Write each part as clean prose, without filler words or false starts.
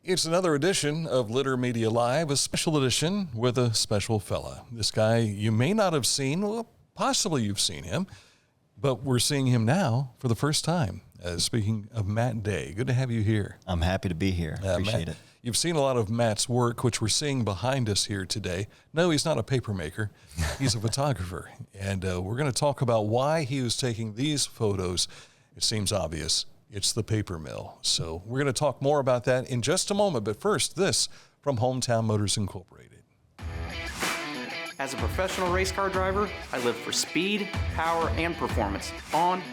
It's another edition of Litter Media Live, a special edition with a special fella. This guy you may not have seen, well, possibly you've seen him, but we're seeing him now for the first time. Speaking of Matt Day, good to have you here. I'm happy to be here. Appreciate it. You've seen a lot of Matt's work, which we're seeing behind us here today. No, he's not a paper maker. He's a photographer. And we're going to talk about why he was taking these photos. It seems obvious. It's the paper mill. So we're going to talk more about that in just a moment. But first, this from Hometown-Motors Incorporated. As a professional race car driver, I live for speed, power, and performance, on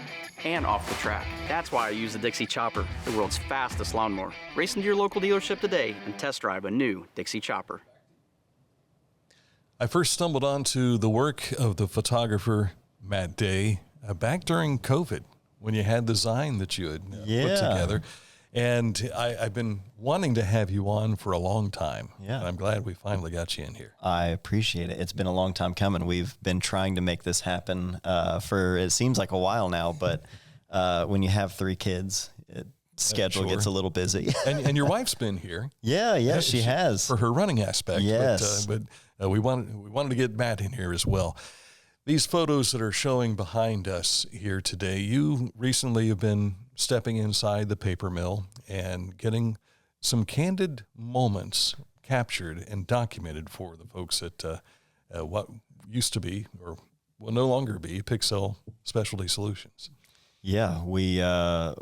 and off the track. That's why I use the Dixie Chopper, the world's fastest lawnmower. Race into your local dealership today and test drive a new Dixie Chopper. I first stumbled onto the work of the photographer Matt Day back during COVID, when you had the Zine that you had put together. And I've been wanting to have you on for a long time. Yeah. And I'm glad we finally got you in here. I appreciate it. It's been a long time coming. We've been trying to make this happen for, it seems like a while now, but when you have 3 kids, schedule gets a little busy. and your wife's been here. Yeah, she has. For her running aspect. Yes. But we wanted to get Matt in here as well. These photos that are showing behind us here today, you recently have been stepping inside the paper mill and getting some candid moments captured and documented for the folks at what used to be, or will no longer be, Pixel Specialty Solutions. Yeah, I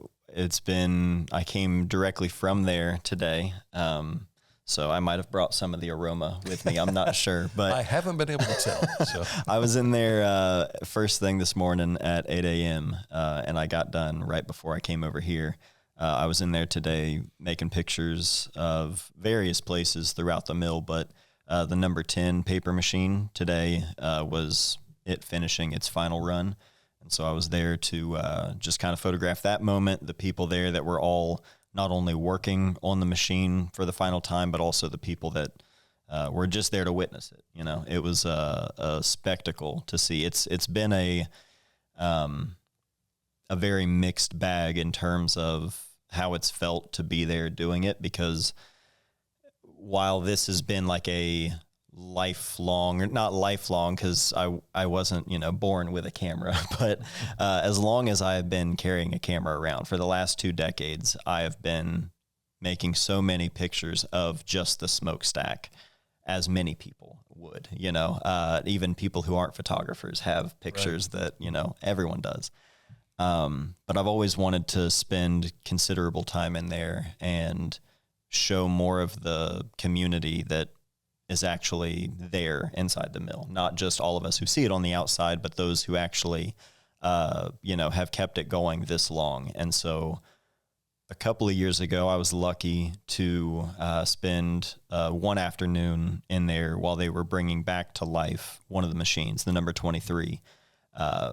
came directly from there today. So I might have brought some of the aroma with me. I'm not sure, but I haven't been able to tell. So I was in there first thing this morning at 8 a.m. And I got done right before I came over here. I was in there today making pictures of various places throughout the mill, but the number 10 paper machine today was it finishing its final run. And so I was there to just kind of photograph that moment, the people there that were all not only working on the machine for the final time, but also the people that were just there to witness it. You know, it was a spectacle to see. It's been a very mixed bag in terms of how it's felt to be there doing it, because while this has been like a lifelong, or not lifelong, because I wasn't, born with a camera, but as long as I have been carrying a camera around for the last 2 decades, I have been making so many pictures of just the smokestack, as many people would, even people who aren't photographers have pictures that, everyone does. But I've always wanted to spend considerable time in there and show more of the community that is actually there inside the mill, not just all of us who see it on the outside, but those who actually, have kept it going this long. And so a couple of years ago, I was lucky to spend one afternoon in there while they were bringing back to life one of the machines, the number 23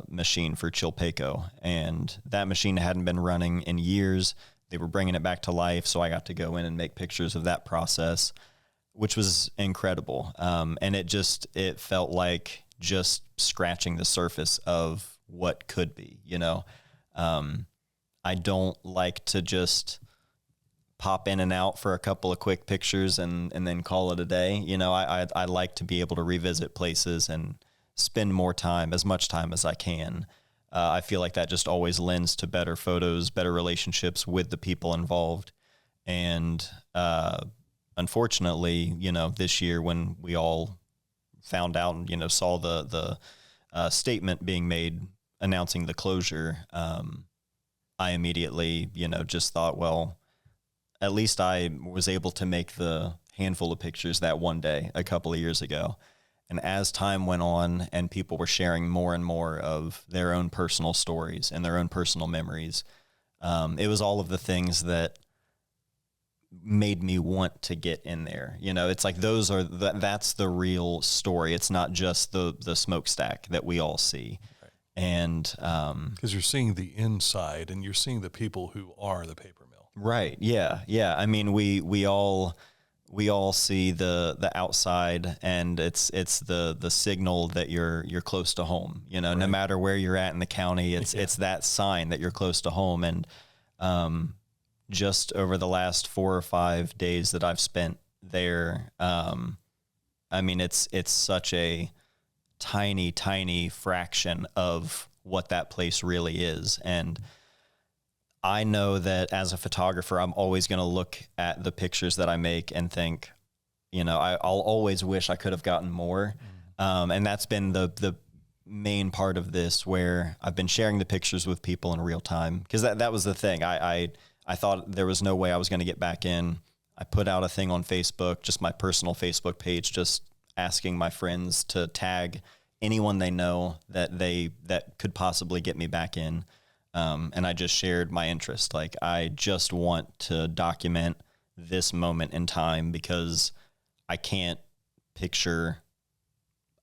machine for Chillicothe. And that machine hadn't been running in years. They were bringing it back to life, so I got to go in and make pictures of that process, which was incredible. And it felt like just scratching the surface of what could be, I don't like to just pop in and out for a couple of quick pictures and then call it a day. I like to be able to revisit places and spend more time, as much time as I can. I feel like that just always lends to better photos, better relationships with the people involved. And, unfortunately, this year when we all found out and, saw the statement being made announcing the closure, I immediately, just thought, well, at least I was able to make the handful of pictures that one day a couple of years ago. And as time went on and people were sharing more and more of their own personal stories and their own personal memories, it was all of the things that made me want to get in there. It's like that's the real story. It's not just the smokestack that we all see. Right. And because you're seeing the inside and you're seeing the people who are the paper mill. Right. Yeah. I mean, we all see the outside, and it's the signal that you're close to home. Right. No matter where you're at in the county, it's that sign that you're close to home. And just over the last 4 or 5 days that I've spent there, I mean, it's such a tiny fraction of what that place really is. And I know that as a photographer, I'm always going to look at the pictures that I make and think, you know, I'll always wish I could have gotten more. And that's been the main part of this, where I've been sharing the pictures with people in real time. Because that was the thing. I thought there was no way I was going to get back in. I put out a thing on Facebook, just my personal Facebook page, just asking my friends to tag anyone they know that could possibly get me back in. And I just shared my interest. Like, I just want to document this moment in time, because I can't picture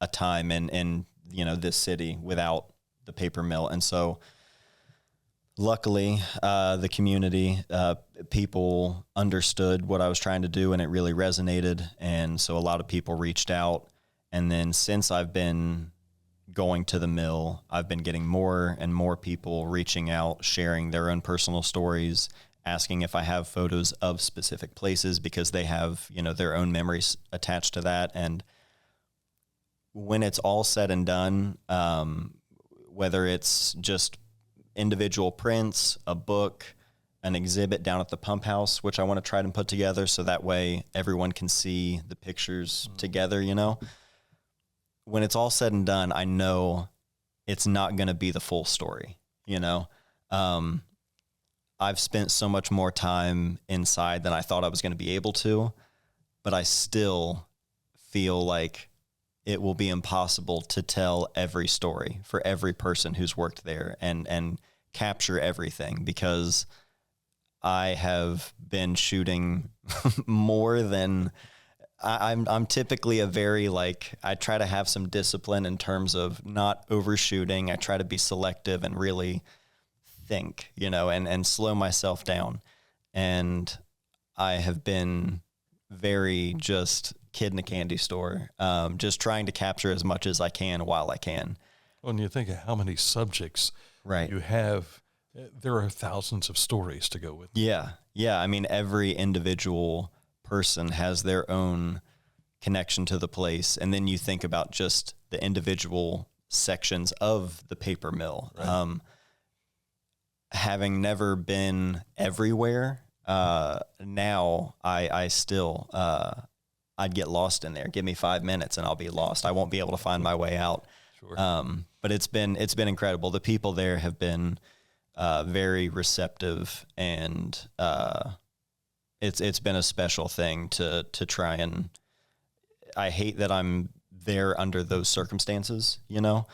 a time in you know, this city without the paper mill. And so luckily, the community, people understood what I was trying to do, and it really resonated. And so a lot of people reached out. And then since I've been going to the mill, I've been getting more and more people reaching out, sharing their own personal stories, asking if I have photos of specific places, because they have, you know, their own memories attached to that. And when it's all said and done, whether it's just individual prints, a book, an exhibit down at the pump house, which I want to try and put together so that way everyone can see the pictures together, you know. When it's all said and done, I know it's not going to be the full story, you know. I've spent so much more time inside than I thought I was going to be able to, but I still feel like it will be impossible to tell every story for every person who's worked there and capture everything, because I have been shooting more than I'm typically a very, like, I try to have some discipline in terms of not overshooting. I try to be selective and really think, you know, and slow myself down. And I have been very just kid in a candy store, just trying to capture as much as I can while I can. When you think of how many subjects you have, there are thousands of stories to go with. Yeah. I mean, every individual person has their own connection to the place. And then you think about just the individual sections of the paper mill. Right. Having never been everywhere, now I still, I'd get lost in there. Give me 5 minutes and I'll be lost. I won't be able to find my way out. Sure. But it's been incredible. The people there have been very receptive, and it's been a special thing to try. And I hate that I'm there under those circumstances, you know.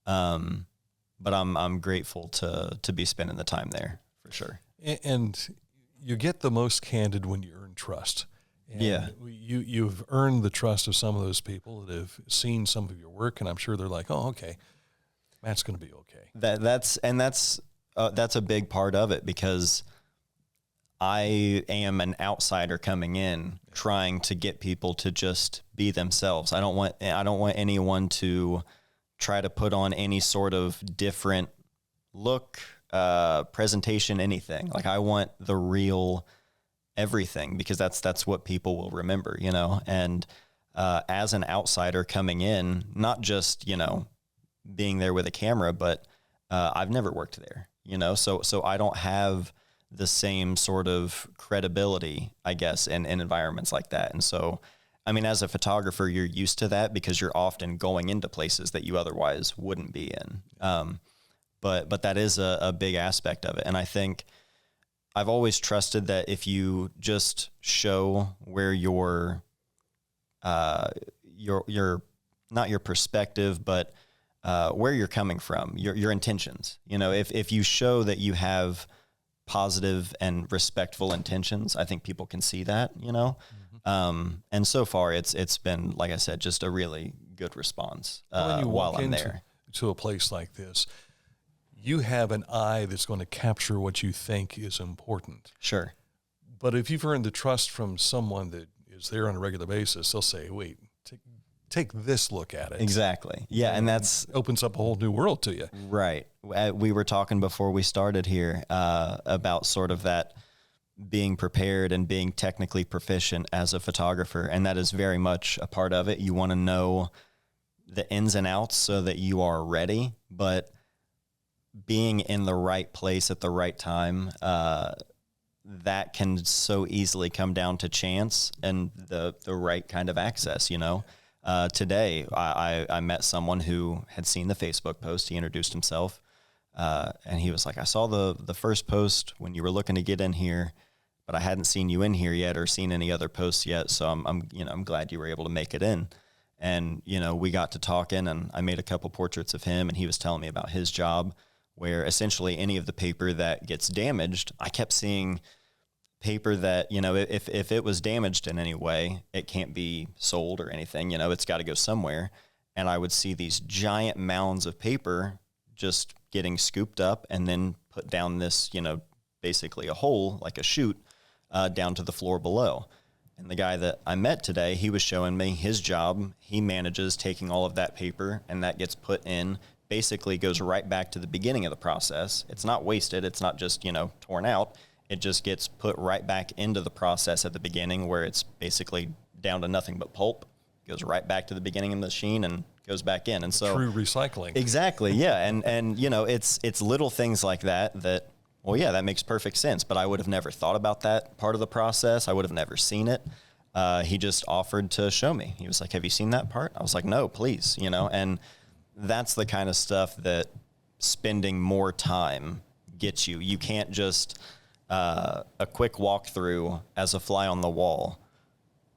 But I'm grateful to be spending the time there, for sure. And you get the most candid when you earn trust. And yeah. You've earned the trust of some of those people that have seen some of your work, and I'm sure they're like, oh, okay, Matt's going to be okay. That's a big part of it, because I am an outsider coming in, trying to get people to just be themselves. I don't want anyone to try to put on any sort of different look, presentation, anything. Like, I want the real everything, because that's what people will remember, you know. And as an outsider coming in, not just, you know, being there with a camera, but I've never worked there, you know, so I don't have the same sort of credibility, I guess, in environments like that. And so, I mean, as a photographer, you're used to that, because you're often going into places that you otherwise wouldn't be in. But that is a big aspect of it. And I think I've always trusted that if you just show where your not your perspective, but where you're coming from, your intentions, you know, if you show that you have positive and respectful intentions, I think people can see that, you know. And so far it's been, like I said, just a really good response while I'm there. To a place like this, you have an eye that's going to capture what you think is important. Sure. But if you've earned the trust from someone that is there on a regular basis, they'll say, wait, take this look at it. Exactly. Yeah. And that's opens up a whole new world to you. Right. We were talking before we started here about sort of that being prepared and being technically proficient as a photographer. And that is very much a part of it. You want to know the ins and outs so that you are ready, but being in the right place at the right time, that can so easily come down to chance and the right kind of access, Today, I met someone who had seen the Facebook post. He introduced himself, and he was like, I saw the first post when you were looking to get in here, but I hadn't seen you in here yet or seen any other posts yet. So I'm glad you were able to make it in. And, we got to talking, and I made a couple portraits of him, and he was telling me about his job, where essentially any of the paper that gets damaged, I kept seeing paper that, if it was damaged in any way, it can't be sold or anything, it's got to go somewhere. And I would see these giant mounds of paper just getting scooped up and then put down this, basically a hole, like a chute, down to the floor below. And the guy that I met today, he was showing me his job. He manages taking all of that paper, and that gets put in, basically goes right back to the beginning of the process. It's not wasted. It's not just, torn out. It just gets put right back into the process at the beginning, where it's basically down to nothing but pulp. Goes right back to the beginning of the machine and goes back in. And so true recycling. Exactly. Yeah. And it's little things like that, well, yeah, that makes perfect sense, but I would have never thought about that part of the process. I would have never seen it. He just offered to show me. He was like, have you seen that part? I was like, no, please, and that's the kind of stuff that spending more time gets you. You can't just, a quick walkthrough as a fly on the wall.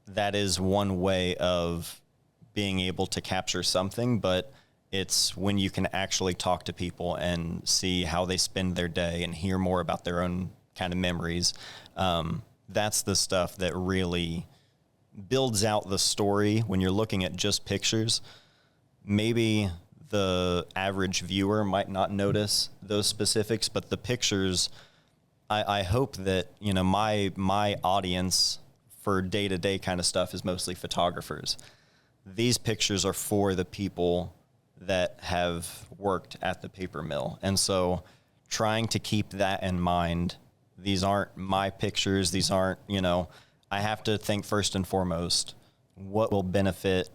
That is one way of being able to capture something, but it's when you can actually talk to people and see how they spend their day and hear more about their own kind of memories. That's the stuff that really builds out the story. When you're looking at just pictures, maybe the average viewer might not notice those specifics, but the pictures, I hope that, my audience for day-to-day kind of stuff is mostly photographers. These pictures are for the people that have worked at the paper mill. And so trying to keep that in mind, these aren't my pictures. These aren't, I have to think first and foremost, what will benefit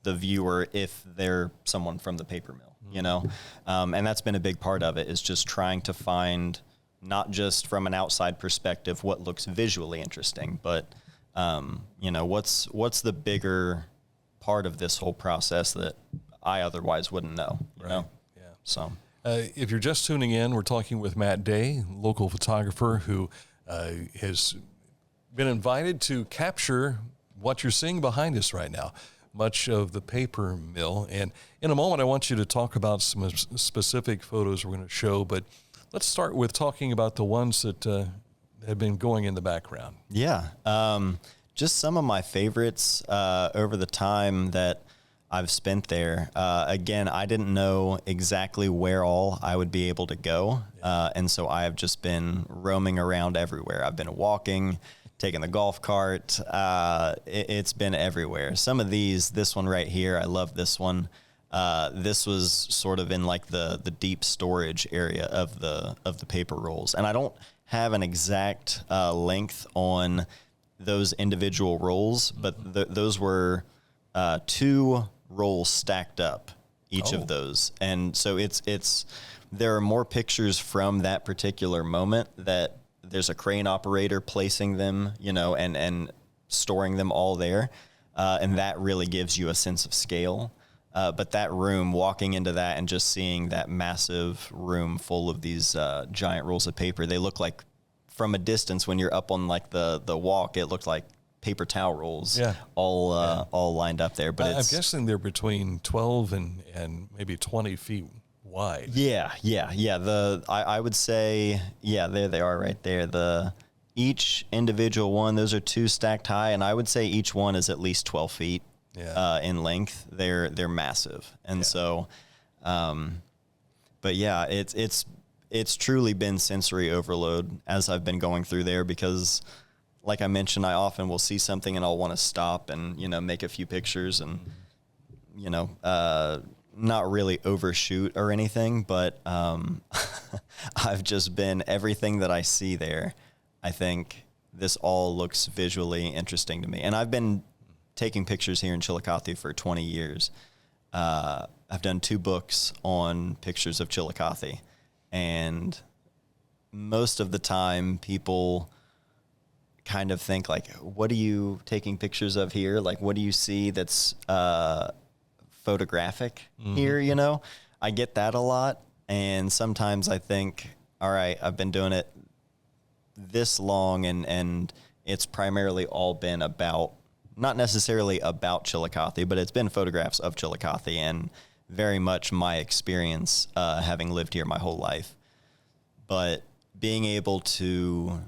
the viewer if they're someone from the paper mill, and that's been a big part of it, is just trying to find, not just from an outside perspective, what looks visually interesting, but, what's the bigger part of this whole process that I otherwise wouldn't know, you know? Yeah. So, if you're just tuning in, we're talking with Matt Day, local photographer who has been invited to capture what you're seeing behind us right now, much of the paper mill. And in a moment, I want you to talk about some specific photos we're going to show, but let's start with talking about the ones that have been going in the background. Yeah. Just some of my favorites over the time that I've spent there. Again, I didn't know exactly where all I would be able to go. And so I have just been roaming around everywhere. I've been walking, taking the golf cart. It's been everywhere. Some of this one right here, I love this one. This was sort of in like the deep storage area of the paper rolls. And I don't have an exact length on those individual rolls, but those were 2 rolls stacked up, each of those. And so there are more pictures from that particular moment that there's a crane operator placing them, and storing them all there. And that really gives you a sense of scale. But that room, walking into that and just seeing that massive room full of these giant rolls of paper, they look like, from a distance, when you're up on like the walk, it looked like paper towel rolls, all lined up there. But I'm guessing they're between 12 and maybe 20 feet wide. Yeah. I would say, there they are right there. Each individual one, those are 2 stacked high, and I would say each one is at least 12 feet in length. They're massive, and so, but yeah, it's truly been sensory overload as I've been going through there, because, like I mentioned, I often will see something and I'll want to stop and, make a few pictures and, not really overshoot or anything, but I've just been, everything that I see there, I think this all looks visually interesting to me. And I've been taking pictures here in Chillicothe for 20 years. I've done 2 books on pictures of Chillicothe, and most of the time people kind of think like, what are you taking pictures of here? Like, what do you see that's photographic here, you know? I get that a lot, and sometimes I think, all right, I've been doing it this long, and it's primarily all been about, not necessarily about Chillicothe, but it's been photographs of Chillicothe and very much my experience having lived here my whole life. But being able to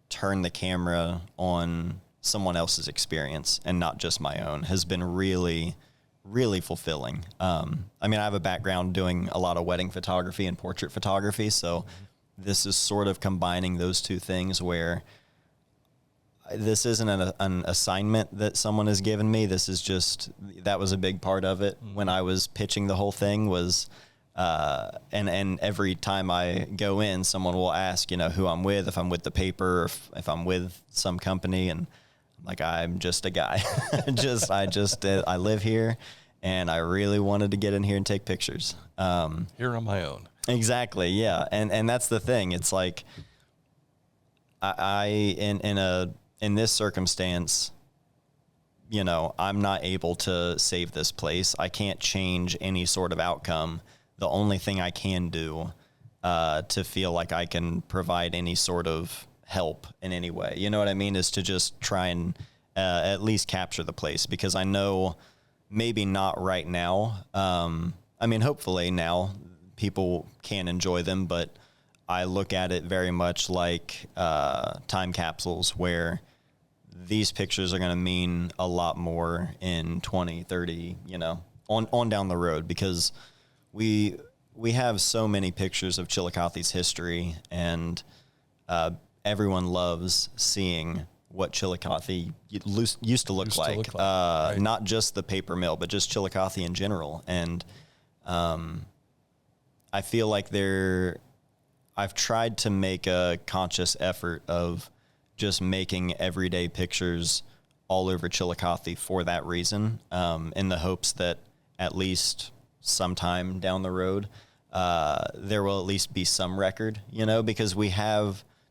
turn the camera on someone else's experience and not just my own has been really, really fulfilling. I mean, I have a background doing a lot of wedding photography and portrait photography, so this is sort of combining those 2 things where this isn't an assignment that someone has given me. This is just, that was a big part of it when I was pitching the whole thing was, and every time I go in, someone will ask, you know, who I'm with, if I'm with the paper, or if I'm with some company, and I'm like, I'm just a guy. I live here, and I really wanted to get in here and take pictures. Here on my own. Exactly. Yeah. And that's the thing. It's like, in this circumstance, you know, I'm not able to save this place. I can't change any sort of outcome. The only thing I can do to feel like I can provide any sort of help in any way, you know what I mean, is to just try and at least capture the place, because I know maybe not right now. I mean, hopefully now people can enjoy them, but I look at it very much like time capsules where these pictures are going to mean a lot more in 20, 30, you know, on down the road, because we have so many pictures of Chillicothe's history, and everyone loves seeing what Chillicothe used to look like. Right. Not just the paper mill, but just Chillicothe in general. And I feel like I've tried to make a conscious effort of just making everyday pictures all over Chillicothe for that reason, in the hopes that at least sometime down the road, there will at least be some record, you know, because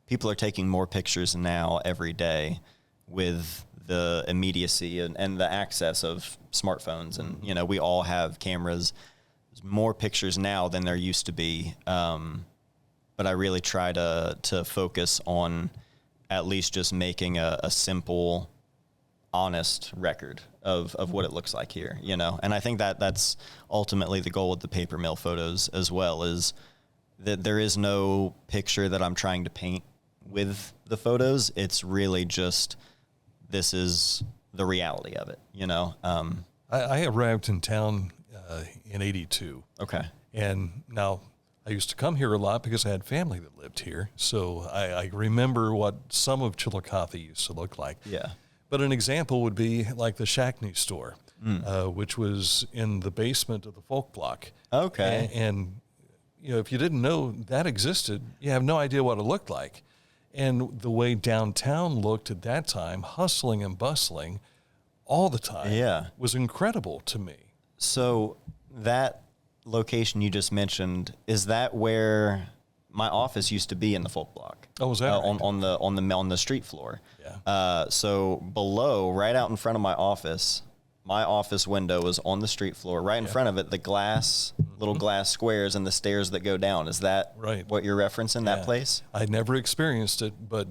people are taking more pictures now every day with the immediacy and the access of smartphones. And, you know, we all have cameras. There's more pictures now than there used to be. But I really try to focus on at least just making a simple, honest record of what it looks like here, you know? And I think that's ultimately the goal with the paper mill photos as well, is that there is no picture that I'm trying to paint with the photos. It's really just, this is the reality of it, you know? I arrived in town in 82. Okay. And now I used to come here a lot because I had family that lived here. So I remember what some of Chillicothe used to look like. Yeah. But an example would be like the Shackney store, which was in the basement of the Folk Block. Okay. And, you know, if you didn't know that existed, you have no idea what it looked like. And the way downtown looked at that time, hustling and bustling all the time, was incredible to me. So that location you just mentioned, is that where my office used to be, in the Folk Block? Oh, was that right? on the street floor? Yeah. So below, right out in front of my office window was on the street floor. Right in front of it, the little glass squares and the stairs that go down. Is that right? What you're referencing? That place? I'd never experienced it, but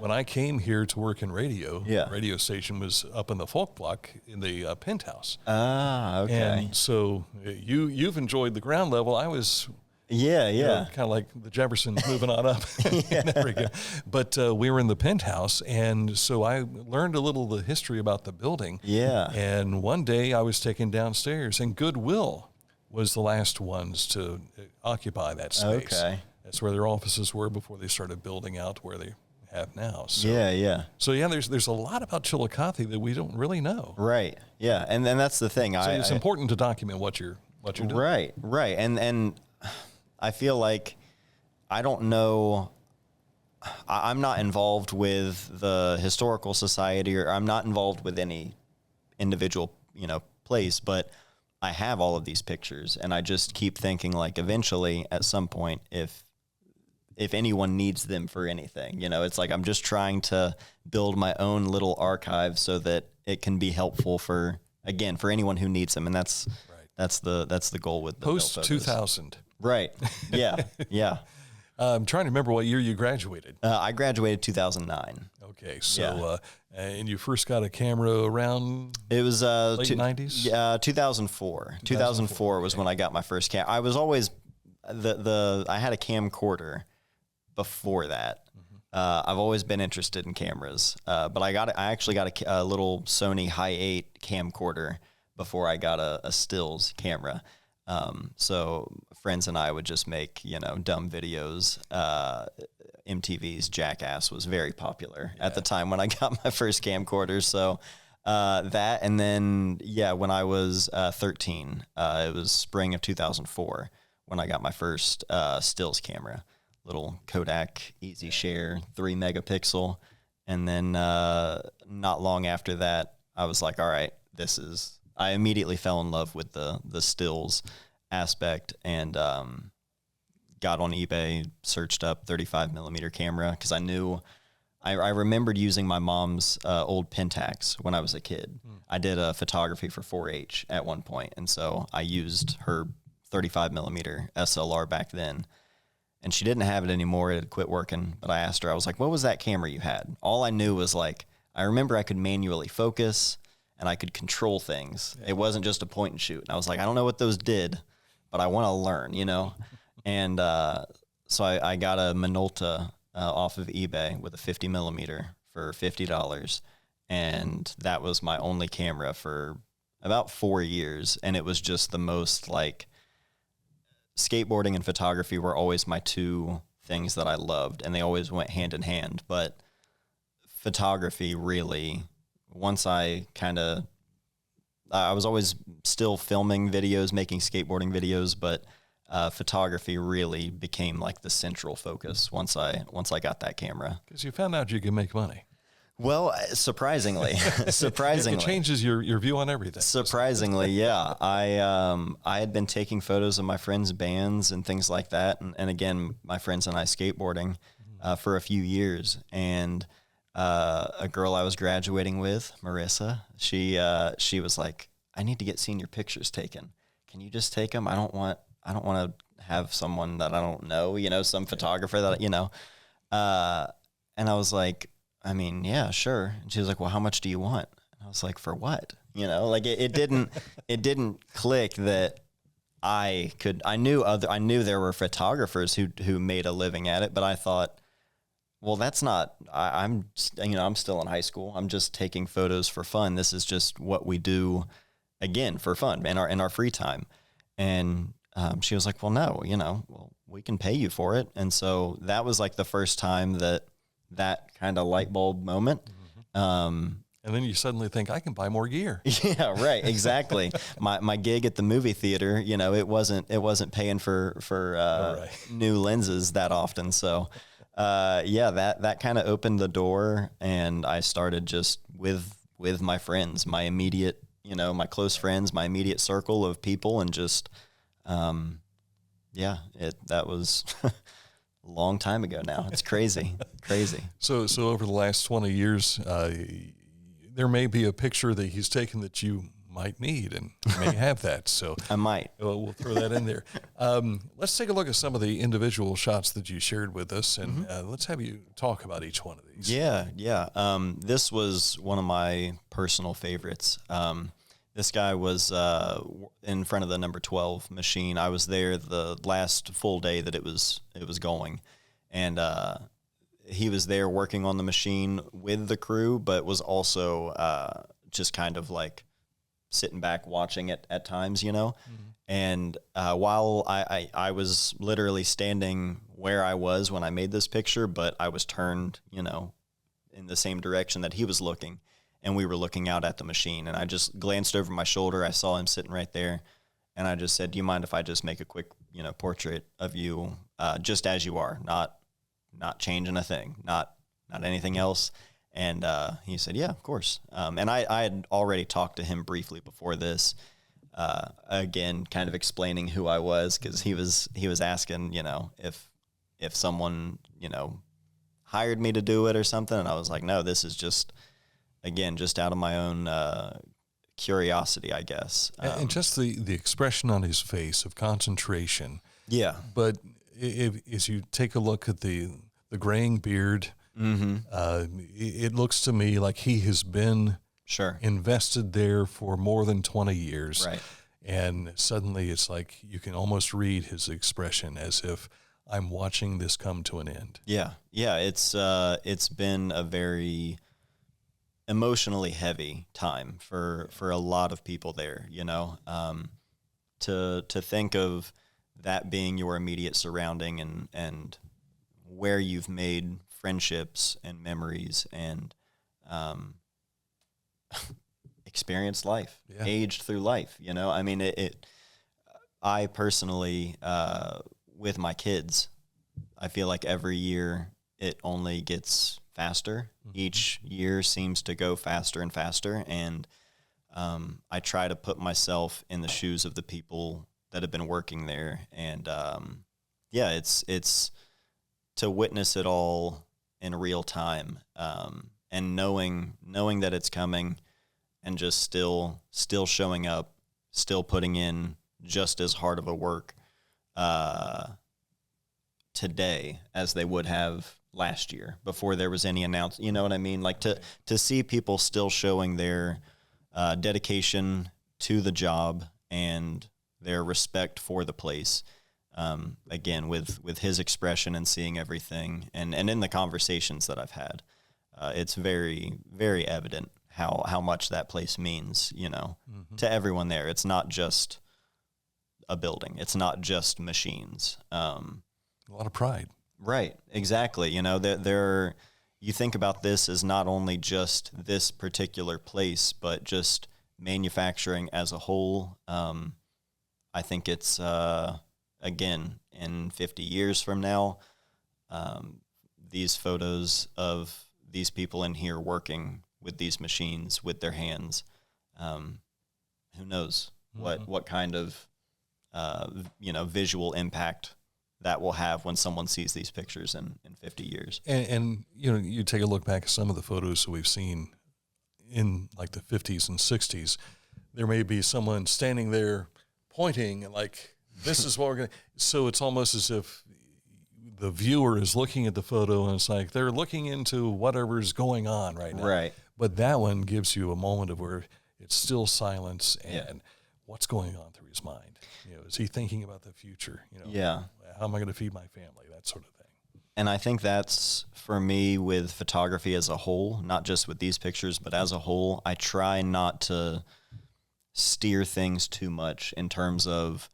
when I came here to work in radio, the radio station was up in the Folk Block in the penthouse. Ah, okay. And so you've enjoyed the ground level. I was kind of like the Jeffersons moving on up. There we go. But we were in the penthouse, and so I learned a little of the history about the building. Yeah. And one day I was taken downstairs, and Goodwill was the last ones to occupy that space. Okay. That's where their offices were before they started building out where they have now. So, So there's a lot about Chillicothe that we don't really know. Right. Yeah. And then that's the thing. So it's important to document what you're doing. Right. And I feel like I don't know I'm not involved with the historical society, or I'm not involved with any individual, place, but I have all of these pictures, and I just keep thinking, like, eventually at some point, if anyone needs them for anything, it's like I'm just trying to build my own little archive so that it can be helpful for anyone who needs them. And that's the goal with the post 2000. Right. Yeah. Yeah. I'm trying to remember what year you graduated. I graduated 2009. Okay. So, and you first got a camera around it was late 90s? Yeah, 2004. 2004 was when I got my first cam. I was always I had a camcorder before that. I've always been interested in cameras, but I actually got a little Sony High 8 camcorder before I got a stills camera. So friends and I would just make, dumb videos. MTV's Jackass was very popular at the time when I got my first camcorder. So that, and then, when I was 13, it was spring of 2004 when I got my first stills camera. Little Kodak Easy Share 3 megapixel. And then not long after that, I was like, all right, I immediately fell in love with the stills aspect, and got on eBay, searched up 35 millimeter camera, because I remembered using my mom's old Pentax when I was a kid. I did photography for 4-H at one point, and so I used her 35 millimeter SLR back then. And she didn't have it anymore. It had quit working. But I asked her, I was like, what was that camera you had? All I knew was, like, I remember I could manually focus and I could control things. Yeah. It wasn't just a point and shoot. And I was like, I don't know what those did, but I want to learn, And so I got a Minolta off of eBay with a 50 millimeter for $50. And that was my only camera for about 4 years. And it was just the most, like, skateboarding and photography were always my two things that I loved, and they always went hand in hand. But photography really, once I was always still filming videos, making skateboarding videos, but photography really became like the central focus once I got that camera. Because you found out you can make money. Well, surprisingly, It changes your view on everything. Surprisingly, yeah. I had been taking photos of my friends' bands and things like that, and again, my friends and I skateboarding for a few years. And a girl I was graduating with, Marissa, she was like, "I need to get senior pictures taken. Can you just take them? I don't want to have someone that I don't know, some photographer that and I was like, I mean, yeah, sure. And she was like, well, how much do you want? And I was like, for what? Like it didn't click that I knew there were photographers who made a living at it, but I thought, well, that's not, I'm still in high school. I'm just taking photos for fun. This is just what we do, again, for fun in our free time. And she was like, well, no, well, we can pay you for it. And so that was like the first time that kind of light bulb moment. And then you suddenly think, I can buy more gear. Yeah, right. Exactly. My gig at the movie theater, it wasn't paying for new lenses that often. So, that kind of opened the door, and I started just with my friends, my immediate, my close friends, my immediate circle of people, and just, that was a long time ago now. It's crazy. So over the last 20 years, there may be a picture that he's taken that you might need, and you may have that. So I might. We'll throw that in there. Let's take a look at some of the individual shots that you shared with us, and let's have you talk about each one of these. Yeah. This was one of my personal favorites. This guy was in front of the number 12 machine. I was there the last full day that it was going, and he was there working on the machine with the crew, but was also just kind of like sitting back watching it at times, And while I was literally standing where I was when I made this picture, but I was turned, in the same direction that he was looking. And we were looking out at the machine, and I just glanced over my shoulder. I saw him sitting right there, and I just said, do you mind if I just make a quick, portrait of you just as you are, not not changing a thing, not anything else. And he said, yeah, of course. And I had already talked to him briefly before this, again, kind of explaining who I was, because he was asking, if someone, hired me to do it or something. And I was like, no, this is just out of my own curiosity, I guess. And just the expression on his face of concentration. Yeah. But as you take a look at the graying beard, it looks to me like he has been invested there for more than 20 years. Right. And suddenly it's like you can almost read his expression as if I'm watching this come to an end. Yeah. Yeah. It's been a very emotionally heavy time for a lot of people there, to think of that being your immediate surrounding and where you've made friendships and memories and experienced life, aged through life, I mean, I personally, with my kids, I feel like every year it only gets faster. Each year seems to go faster and faster. And I try to put myself in the shoes of the people that have been working there. And it's to witness it all in real time, and knowing that it's coming, and just still showing up, still putting in just as hard of a work today as they would have last year before there was any announcement. You know what I mean? Like to see people still showing their dedication to the job and their respect for the place. Again, with his expression and seeing everything, and in the conversations that I've had, it's very, very evident how much that place means, to everyone there. It's not just a building. It's not just machines. A lot of pride. Right. Exactly. You think about this as not only just this particular place, but just manufacturing as a whole. I think it's, again, in 50 years from now, these photos of these people in here working with these machines with their hands, who knows what kind of, visual impact that will have when someone sees these pictures in 50 years. And you take a look back at some of the photos that we've seen in like the 50s and 60s, there may be someone standing there pointing like, this is what we're going to, so it's almost as if the viewer is looking at the photo and it's like they're looking into whatever's going on right now. Right. But that one gives you a moment of where it's still silence and what's going on through his mind. Is he thinking about the future? How am I going to feed my family? That sort of thing. And I think that's, for me, with photography as a whole, not just with these pictures, but as a whole, I try not to steer things too much in terms of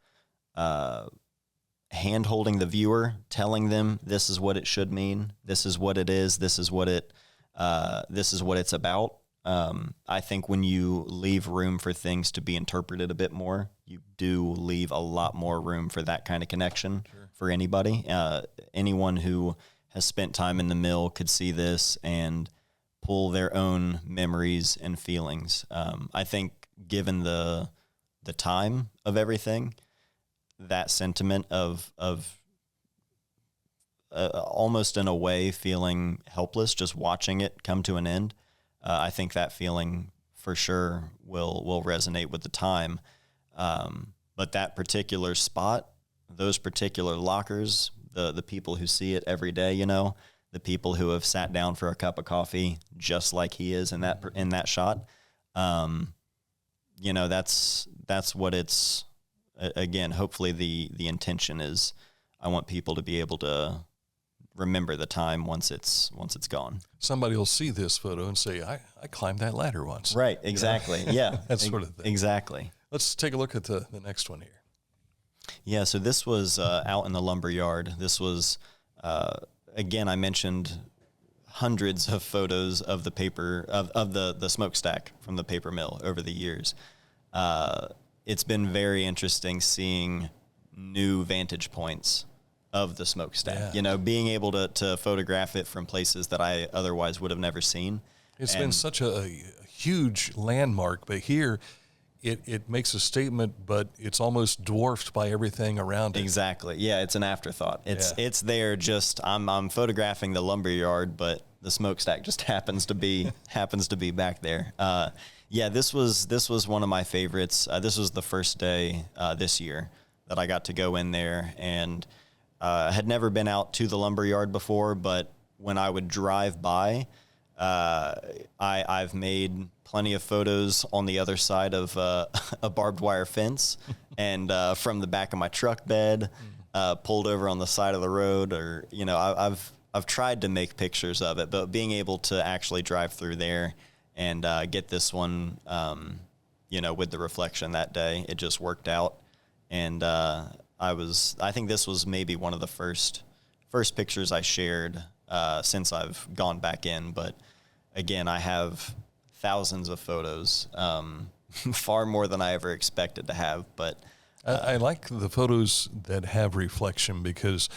hand-holding the viewer, telling them this is what it should mean, this is what it is, this is what it's about. I think when you leave room for things to be interpreted a bit more, you do leave a lot more room for that kind of connection for anybody. Anyone who has spent time in the mill could see this and pull their own memories and feelings. I think given the time of everything, that sentiment of almost in a way feeling helpless, just watching it come to an end, I think that feeling for sure will resonate with the time. But that particular spot, those particular lockers, the people who see it every day, the people who have sat down for a cup of coffee just like he is in that shot, that's what it's. Again, hopefully the intention is I want people to be able to remember the time once it's gone. Somebody will see this photo and say, I climbed that ladder once. Right, exactly. Yeah. That sort of thing. Exactly. Let's take a look at the next one here. Yeah, so this was out in the lumber yard. This was, again, I mentioned hundreds of photos of the paper, of the smokestack from the paper mill over the years. It's been very interesting seeing new vantage points of the smokestack. Yeah. You know, being able to photograph it from places that I otherwise would have never seen. It's been such a huge landmark, but here it makes a statement, but it's almost dwarfed by everything around it. Exactly. Yeah, it's an afterthought. It's there. Just I'm photographing the lumber yard, but the smokestack just happens to be back there. Yeah, this was one of my favorites. This was the first day this year that I got to go in there, and had never been out to the lumber yard before. But when I would drive by, I've made plenty of photos on the other side of a barbed wire fence, and from the back of my truck bed, pulled over on the side of the road, or I've tried to make pictures of it, but being able to actually drive through there and get this one, with the reflection that day, it just worked out. And I think this was maybe one of the first pictures I shared since I've gone back in. But again, I have thousands of photos, far more than I ever expected to have. But I like the photos that have reflection because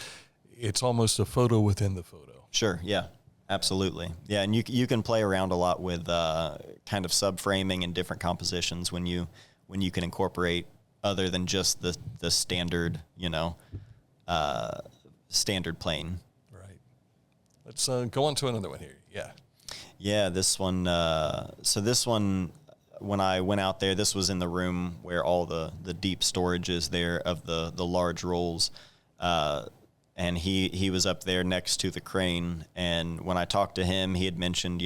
it's almost a photo within the photo. Sure. Yeah. Absolutely. Yeah, and you can play around a lot with kind of subframing and different compositions when you can incorporate other than just the standard, standard plane. Right. Let's go on to another one here. Yeah. Yeah, this one. So this one, when I went out there, this was in the room where all the deep storage is there of the large rolls. And he was up there next to the crane. And when I talked to him, he had mentioned,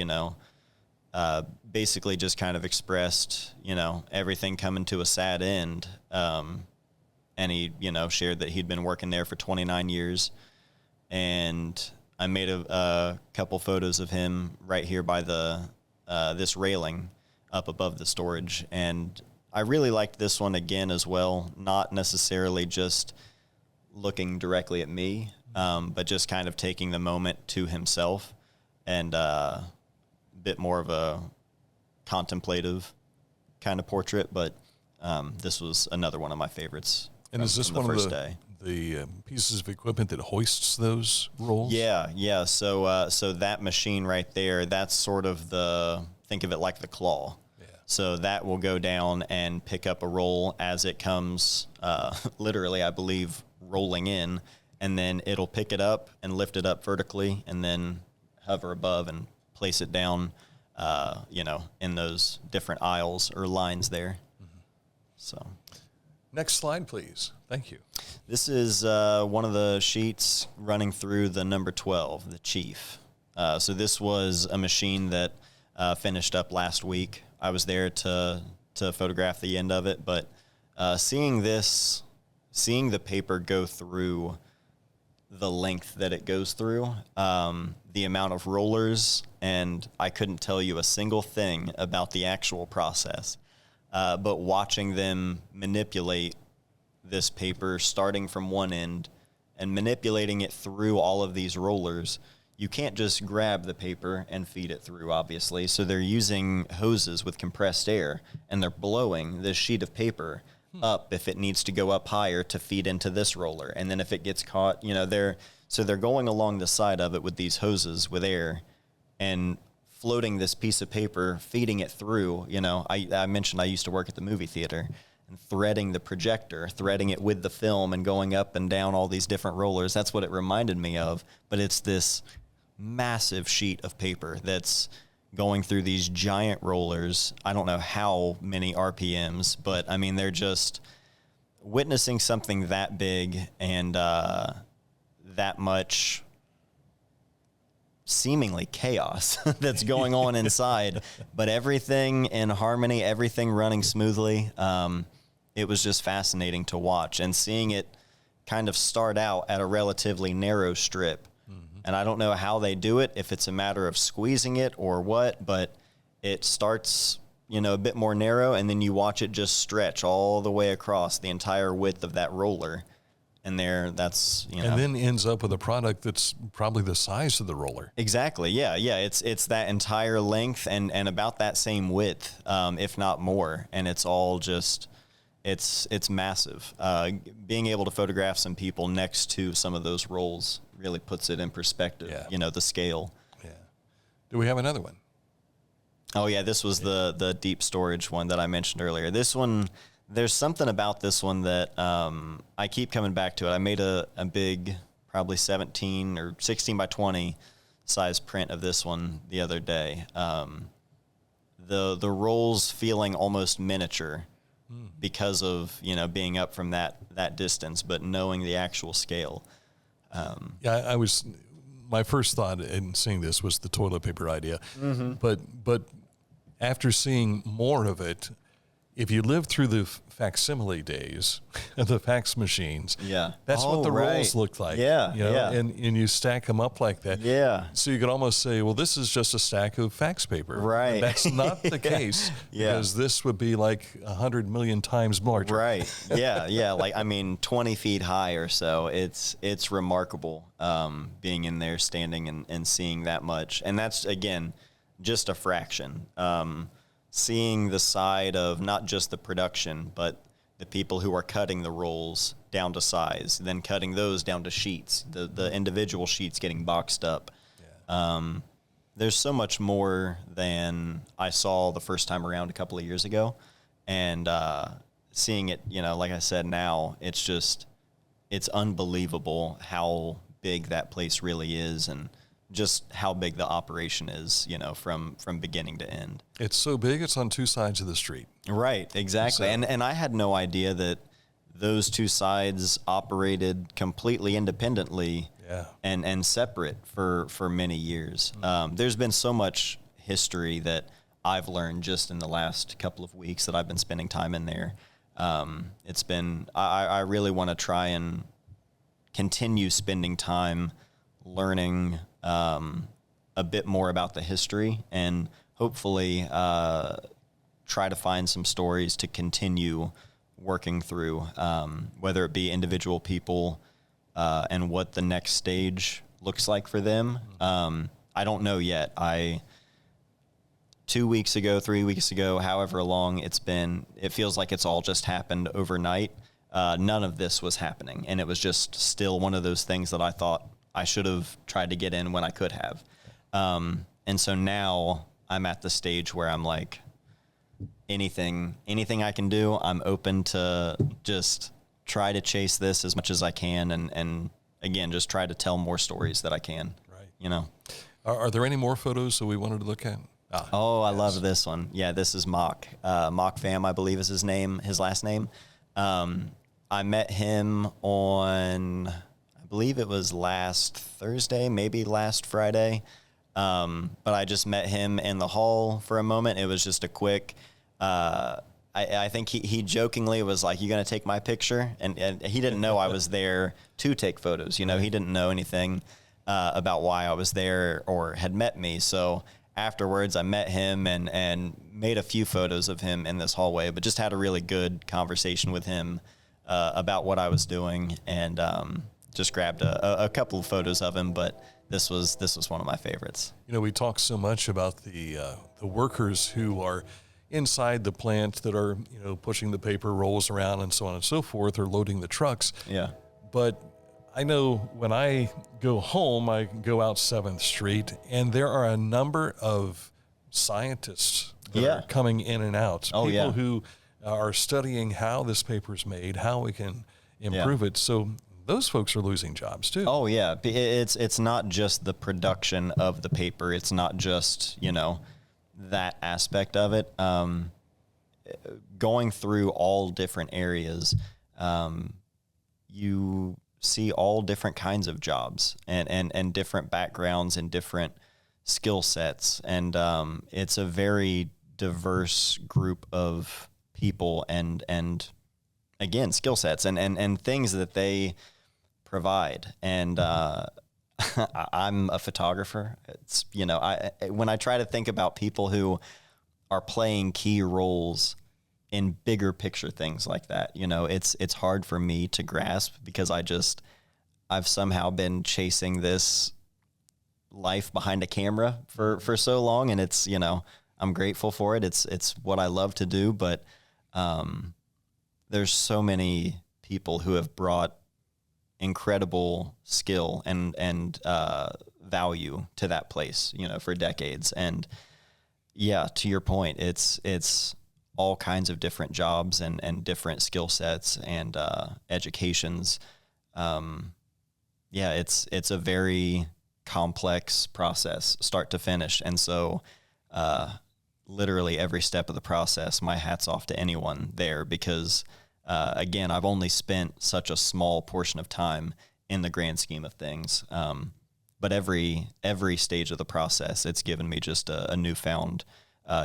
basically just kind of expressed, everything coming to a sad end. And he, shared that he'd been working there for 29 years. And I made a couple photos of him right here by this railing up above the storage. And I really liked this one again as well, not necessarily just looking directly at me, but just kind of taking the moment to himself, and a bit more of a contemplative kind of portrait. But this was another one of my favorites. And is this one of the pieces of equipment that hoists those rolls? Yeah. So that machine right there, that's sort of think of it like the claw. So that will go down and pick up a roll as it comes, literally, I believe, rolling in, and then it'll pick it up and lift it up vertically and then hover above and place it down, in those different aisles or lines there. Mm-hmm. So. Next slide, please. Thank you. This is one of the sheets running through the number 12, the Chief. So this was a machine that finished up last week. I was there to photograph the end of it, but seeing the paper go through the length that it goes through, the amount of rollers, and I couldn't tell you a single thing about the actual process, but watching them manipulate this paper starting from one end and manipulating it through all of these rollers. You can't just grab the paper and feed it through, obviously. So they're using hoses with compressed air, and they're blowing this sheet of paper up if it needs to go up higher to feed into this roller. And then if it gets caught, they're going along the side of it with these hoses with air and floating this piece of paper, feeding it through. I mentioned I used to work at the movie theater, and threading the projector, threading it with the film and going up and down all these different rollers. That's what it reminded me of. But it's this massive sheet of paper that's going through these giant rollers. I don't know how many RPMs, but I mean, they're just witnessing something that big and that much seemingly chaos that's going on inside, but everything in harmony, everything running smoothly. It was just fascinating to watch, and seeing it kind of start out at a relatively narrow strip. And I don't know how they do it, if it's a matter of squeezing it or what, but it starts, a bit more narrow, and then you watch it just stretch all the way across the entire width of that roller. And that's. And then ends up with a product that's probably the size of the roller. Exactly. Yeah. It's that entire length and about that same width, if not more. And it's all just it's massive. Being able to photograph some people next to some of those rolls really puts it in perspective. Yeah. You know, the scale. Yeah. Do we have another one? Oh yeah, this was the deep storage one that I mentioned earlier. This one, there's something about this one that I keep coming back to it. I made a big, probably 17 or 16 by 20 size print of this one the other day. The rolls feeling almost miniature because of, you know, being up from that distance, but knowing the actual scale. Yeah, my first thought in seeing this was the toilet paper idea. But after seeing more of it, if you lived through the facsimile days of the fax machines, that's what the rolls looked like. And you stack them up like that. Yeah. So you could almost say, well, this is just a stack of fax paper. Right. And that's not the case, because this would be like 100 million times larger. Right. Yeah. Like, I mean, 20 feet high or so. It's remarkable being in there, standing and seeing that much. And that's, again, just a fraction. Seeing the side of not just the production, but the people who are cutting the rolls down to size, then cutting those down to sheets, the individual sheets getting boxed up. There's so much more than I saw the first time around a couple of years ago. And seeing it, you know, like I said, now it's unbelievable how big that place really is, and just how big the operation is, you know, from beginning to end. It's so big, it's on two sides of the street. Right, exactly. So, and I had no idea that those two sides operated completely independently and separate for many years. There's been so much history that I've learned just in the last couple of weeks that I've been spending time in there. It's been, I really want to try and continue spending time learning a bit more about the history, and hopefully try to find some stories to continue working through, whether it be individual people and what the next stage looks like for them. I don't know yet. 2 weeks ago, 3 weeks ago, however long it's been, it feels like it's all just happened overnight. None of this was happening, and it was just still one of those things that I thought I should have tried to get in when I could have. And so now I'm at the stage where I'm like, anything I can do, I'm open to just try to chase this as much as I can. And again, just try to tell more stories that I can, you know. Are there any more photos that we wanted to look at? I love this one. Yeah, this is Mock. Mock Fam, I believe is his last name. I met him on, I believe it was last Thursday, maybe last Friday. But I just met him in the hall for a moment. It was just a quick, I think he jokingly was like, "You gonna take my picture?" And he didn't know I was there to take photos. You know, he didn't know anything about why I was there or had met me. So afterwards I met him and made a few photos of him in this hallway, but just had a really good conversation with him about what I was doing, and just grabbed a couple of photos of him, but this was one of my favorites. You know, we talk so much about the workers who are inside the plant that are, you know, pushing the paper rolls around and so on and so forth, or loading the trucks. Yeah. But I know when I go home, I go out 7th Street, and there are a number of scientists that are coming in and out. People who are studying how this paper is made, how we can improve it. So those folks are losing jobs too. Oh yeah, it's not just the production of the paper. It's not just, you know, that aspect of it. Going through all different areas, you see all different kinds of jobs and different backgrounds and different skill sets, and it's a very diverse group of people and again skill sets and things that they provide. And I'm a photographer. It's, you know, when I try to think about people who are playing key roles in bigger picture things like that, you know, it's hard for me to grasp, because I've somehow been chasing this life behind a camera for so long, and it's, you know, I'm grateful for it. It's what I love to do, but there's so many people who have brought incredible skill and value to that place, you know, for decades. And yeah, to your point, it's all kinds of different jobs and different skill sets and educations. Yeah, it's a very complex process, start to finish. And so literally every step of the process, my hat's off to anyone there, because again, I've only spent such a small portion of time in the grand scheme of things. But every stage of the process, it's given me just a newfound,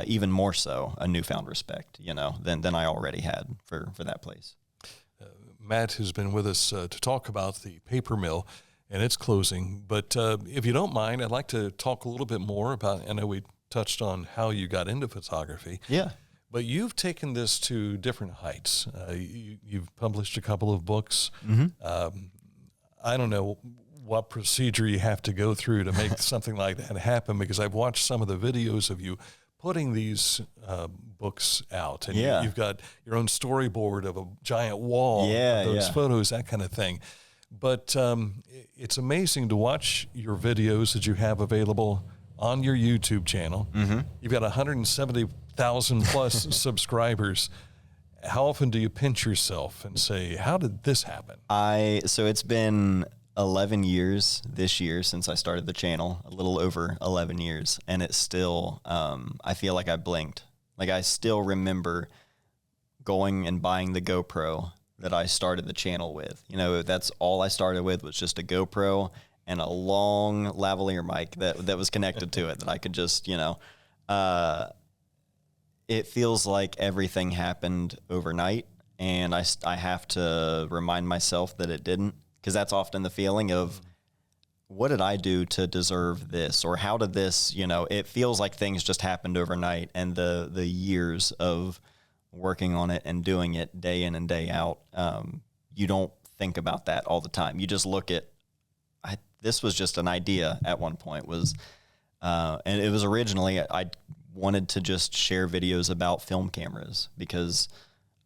even more so, a newfound respect, you know, than I already had for that place. Matt has been with us to talk about the paper mill and its closing. But if you don't mind, I'd like to talk a little bit more about, I know we touched on how you got into photography. Yeah. But you've taken this to different heights. You've published a couple of books. I don't know what procedure you have to go through to make something like that happen, because I've watched some of the videos of you putting these books out. And you've got your own storyboard of a giant wall, of those photos, that kind of thing. But it's amazing to watch your videos that you have available on your YouTube channel. You've got 170,000 plus subscribers. How often do you pinch yourself and say, how did this happen? So it's been 11 years this year since I started the channel, a little over 11 years. And it's still, I feel like I blinked. Like I still remember going and buying the GoPro that I started the channel with. You know, that's all I started with, was just a GoPro and a long lavalier mic that was connected to it that I could just, you know, it feels like everything happened overnight, and I have to remind myself that it didn't, because that's often the feeling of, what did I do to deserve this? Or how did this, you know, it feels like things just happened overnight, and the years of working on it and doing it day in and day out, you don't think about that all the time. You just look at, this was just an idea at one point, and it was originally, I wanted to just share videos about film cameras, because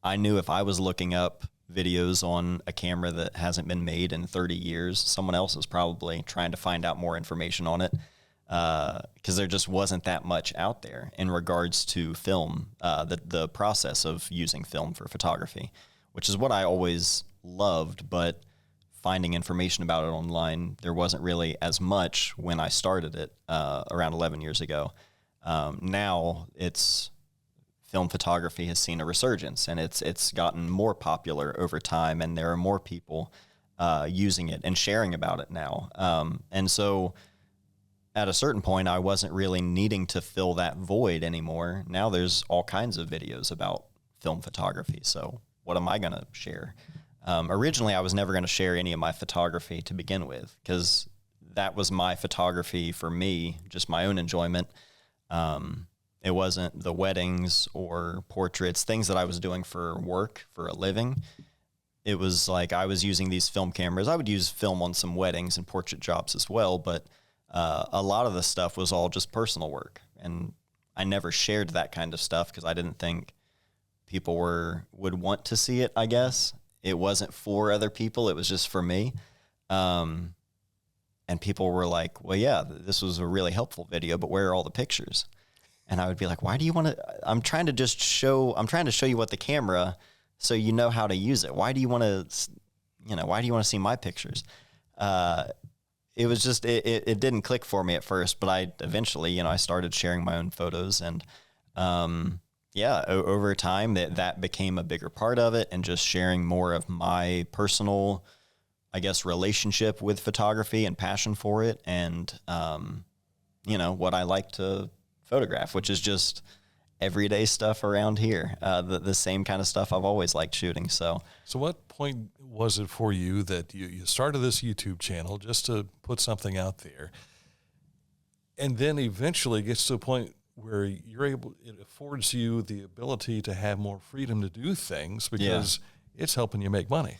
I knew if I was looking up videos on a camera that hasn't been made in 30 years, someone else is probably trying to find out more information on it, because there just wasn't that much out there in regards to film, the process of using film for photography, which is what I always loved, but finding information about it online, there wasn't really as much when I started it around 11 years ago. Now film photography has seen a resurgence, and it's gotten more popular over time, and there are more people using it and sharing about it now. And so at a certain point, I wasn't really needing to fill that void anymore. Now there's all kinds of videos about film photography. So what am I going to share? Originally, I was never going to share any of my photography to begin with, because that was my photography for me, just my own enjoyment. It wasn't the weddings or portraits, things that I was doing for work, for a living. It was like I was using these film cameras. I would use film on some weddings and portrait jobs as well, but a lot of the stuff was all just personal work. And I never shared that kind of stuff because I didn't think people would want to see it, I guess. It wasn't for other people. It was just for me. And people were like, well, yeah, this was a really helpful video, but where are all the pictures? And I would be like, why do you want to, I'm trying to show you what the camera, so you know how to use it. Why do you want to see my pictures? It was just, it didn't click for me at first, but I eventually, I started sharing my own photos, and, over time that became a bigger part of it, and just sharing more of my personal, I guess, relationship with photography and passion for it. And, what I like to photograph, which is just everyday stuff around here. The same kind of stuff I've always liked shooting. So what point was it for you that you started this YouTube channel just to put something out there, and then eventually gets to a point where it affords you the ability to have more freedom to do things because it's helping you make money?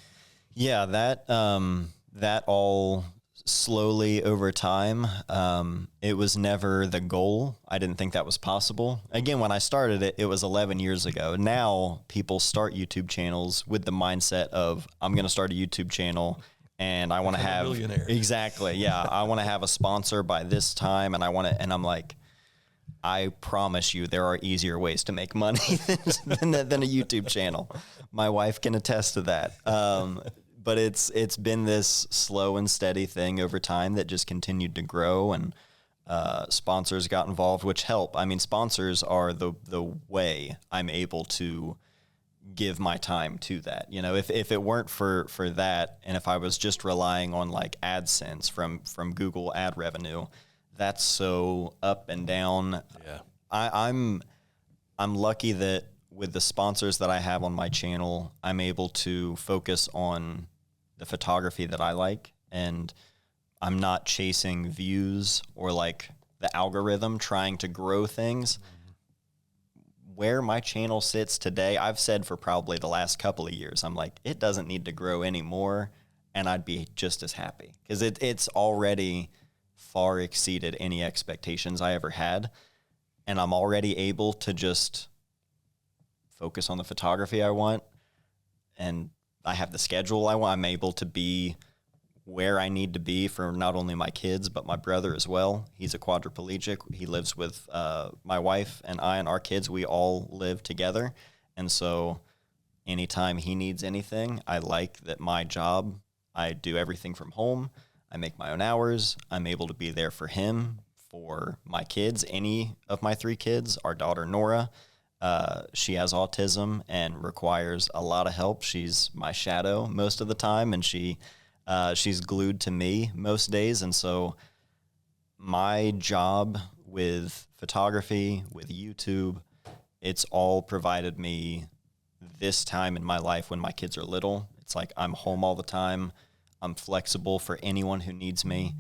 Yeah, that all slowly over time. It was never the goal. I didn't think that was possible. Again, when I started it, it was 11 years ago. Now people start YouTube channels with the mindset of, I'm going to start a YouTube channel and I want to have, exactly. Yeah. I want to have a sponsor by this time. And I'm like, I promise you there are easier ways to make money than a YouTube channel. My wife can attest to that. But it's been this slow and steady thing over time that just continued to grow, and sponsors got involved, which help. I mean, sponsors are the way I'm able to give my time to that. You know, if it weren't for that, and if I was just relying on like AdSense from Google ad revenue, that's so up and down. Yeah. I'm lucky that with the sponsors that I have on my channel, I'm able to focus on the photography that I like, and I'm not chasing views or like the algorithm trying to grow things. Mm-hmm. Where my channel sits today, I've said for probably the last couple of years, I'm like, it doesn't need to grow anymore, and I'd be just as happy because it's already far exceeded any expectations I ever had, and I'm already able to just focus on the photography I want, and I have the schedule I want. I'm able to be where I need to be for not only my kids, but my brother as well. He's a quadriplegic. He lives with my wife and I and our kids. We all live together. And so anytime he needs anything, I like that my job, I do everything from home. I make my own hours. I'm able to be there for him, for my kids, any of my 3 kids, our daughter, Nora. She has autism and requires a lot of help. She's my shadow most of the time, and she's glued to me most days. And so my job with photography, with YouTube, it's all provided me this time in my life when my kids are little. It's like I'm home all the time. I'm flexible for anyone who needs me.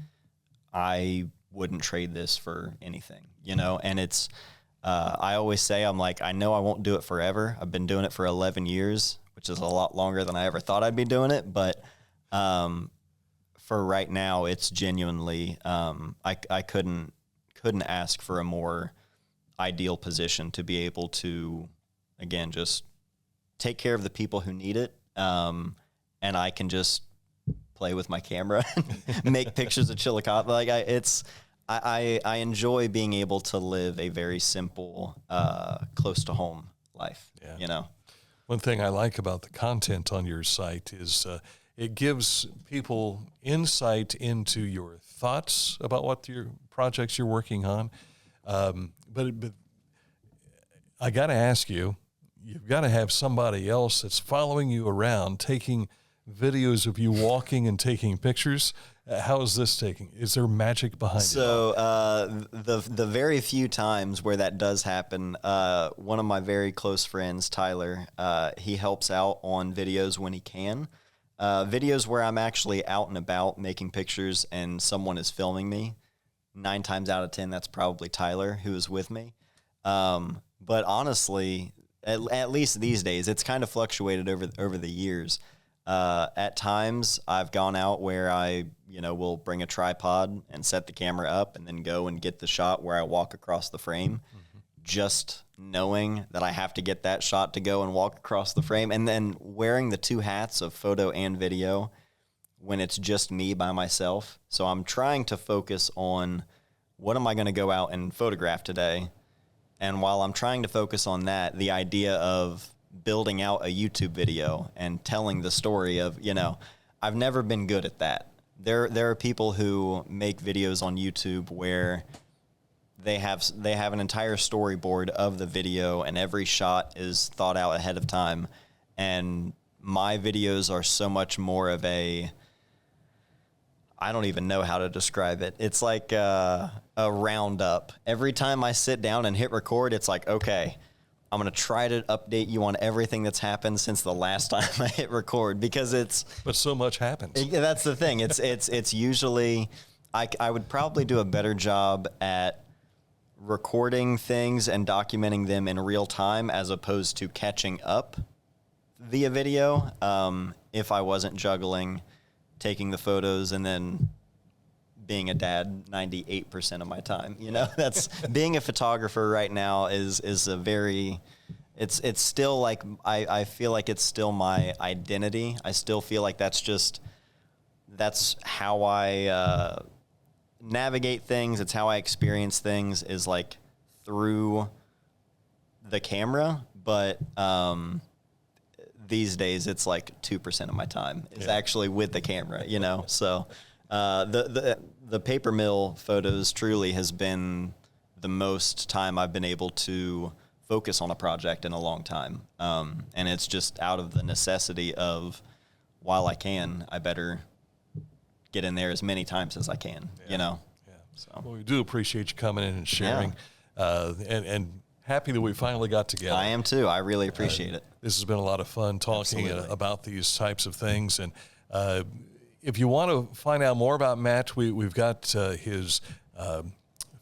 I wouldn't trade this for anything, you know, and it's, I always say, I'm like, I know I won't do it forever. I've been doing it for 11 years, which is a lot longer than I ever thought I'd be doing it. But for right now, it's genuinely, I couldn't ask for a more ideal position to be able to, again, just take care of the people who need it. And I can just play with my camera, make pictures of Chillicothe. Like I enjoy being able to live a very simple, close to home life, you know? One thing I like about the content on your site is it gives people insight into your thoughts about what your projects you're working on. But I got to ask you, you've got to have somebody else that's following you around, taking videos of you walking and taking pictures. How is this taking? Is there magic behind it? So the very few times where that does happen, one of my very close friends, Tyler, he helps out on videos when he can. Videos where I'm actually out and about making pictures and someone is filming me. 9 times out of 10, that's probably Tyler who is with me. But honestly, at least these days, it's kind of fluctuated over the years. At times I've gone out where I, will bring a tripod and set the camera up and then go and get the shot where I walk across the frame, just knowing that I have to get that shot to go and walk across the frame. And then wearing the 2 hats of photo and video when it's just me by myself. So I'm trying to focus on what am I going to go out and photograph today? And while I'm trying to focus on that, the idea of building out a YouTube video and telling the story of, I've never been good at that. There are people who make videos on YouTube where they have an entire storyboard of the video and every shot is thought out ahead of time. And my videos are so much more of I don't even know how to describe it. It's like a roundup. Every time I sit down and hit record, it's like, okay, I'm going to try to update you on everything that's happened since the last time I hit record because But so much happens. That's the thing. It's usually, I would probably do a better job at recording things and documenting them in real time as opposed to catching up via video. If I wasn't juggling taking the photos and then being a dad 98% of my time. You know, that's being a photographer right now is a very, it's still like, I feel like it's still my identity. I still feel like that's how I navigate things. It's how I experience things, is like through the camera. But these days it's like 2% of my time is actually with the camera, you know? So the paper mill photos truly has been the most time I've been able to focus on a project in a long time. And it's just out of the necessity of, while I can, I better get in there as many times as I can, you know? Yeah. So. Well, we do appreciate you coming in and sharing, and happy that we finally got together. I am too. I really appreciate it. This has been a lot of fun talking about these types of things. And if you want to find out more about Matt, we've got his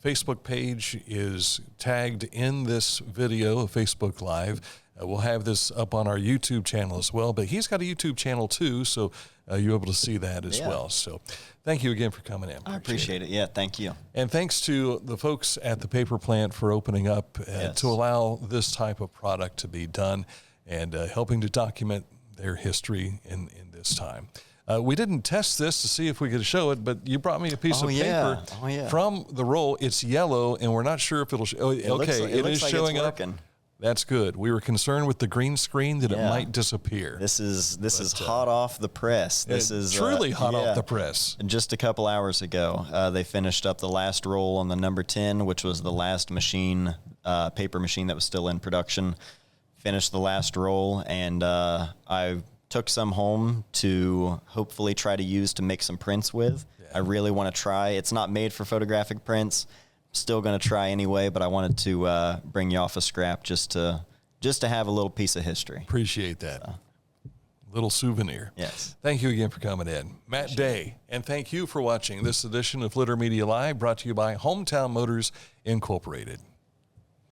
Facebook page is tagged in this video, Facebook Live. We'll have this up on our YouTube channel as well, but he's got a YouTube channel too, so you're able to see that as well. So thank you again for coming in. I appreciate it. Yeah, thank you. And thanks to the folks at the paper plant for opening up to allow this type of product to be done and helping to document their history in this time. We didn't test this to see if we could show it, but you brought me a piece of paper from the roll. It's yellow, and we're not sure if it'll show. It is showing up. That's good. We were concerned with the green screen that it might disappear. This is hot off the press. This is truly hot off the press. Just a couple hours ago, they finished up the last roll on the number 10, which was the last machine, paper machine that was still in production. Finished the last roll, and I took some home to hopefully try to use to make some prints with. I really want to try. It's not made for photographic prints. Still going to try anyway, but I wanted to bring you off a scrap just to have a little piece of history. Appreciate that. Little souvenir. Yes. Thank you again for coming in. Matt Day, and thank you for watching this edition of Flitter Media Live, brought to you by Hometown Motors Incorporated.